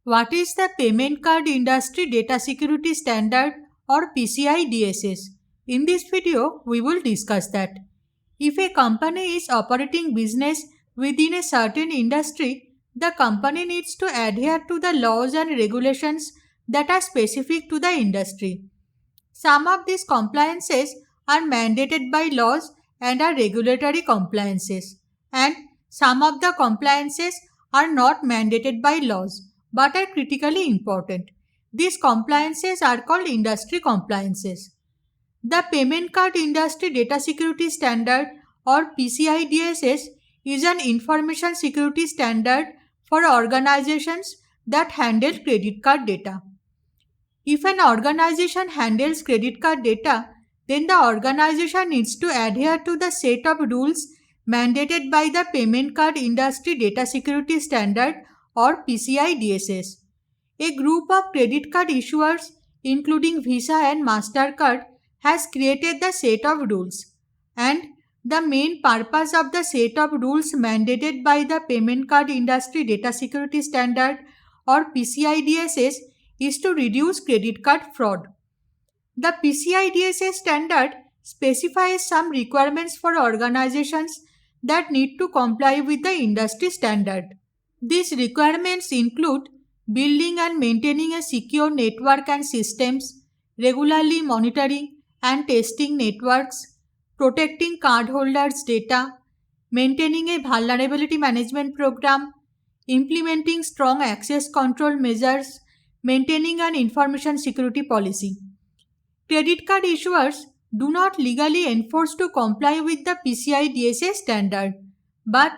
What is the Payment Card Industry Data Security Standard or PCI DSS? In this video, we will discuss that. If a company is operating business within a certain industry, the company needs to adhere to the laws and regulations that are specific to the industry. Some of these compliances are mandated by laws and are regulatory compliances, and some of the compliances are not mandated by laws but are critically important. These compliances are called industry compliances. The Payment Card Industry Data Security Standard or PCI DSS is an information security standard for organizations that handle credit card data. If an organization handles credit card data, then the organization needs to adhere to the set of rules mandated by the Payment Card Industry Data Security Standard or PCI DSS. A group of credit card issuers, including Visa and MasterCard, has created the set of rules, and the main purpose of the set of rules mandated by the Payment Card Industry Data Security Standard or PCI DSS is to reduce credit card fraud. The PCI DSS standard specifies some requirements for organizations that need to comply with the industry standard. These requirements include building and maintaining a secure network and systems, regularly monitoring and testing networks, protecting cardholders' data, maintaining a vulnerability management program, implementing strong access control measures, maintaining an information security policy. Credit card issuers do not legally enforce to comply with the PCI DSS standard, but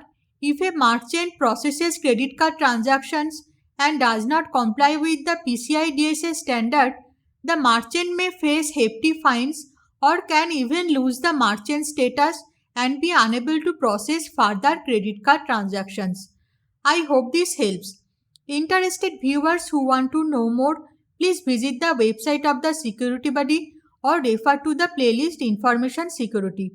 if a merchant processes credit card transactions and does not comply with the PCI DSS standard, the merchant may face hefty fines or can even lose the merchant status and be unable to process further credit card transactions. I hope this helps. Interested viewers who want to know more, please visit the website of the Security Buddy or refer to the playlist Information Security.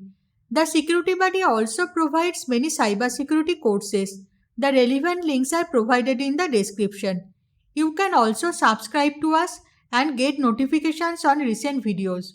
The Security Buddy also provides many cybersecurity courses. The relevant links are provided in the description. You can also subscribe to us and get notifications on recent videos.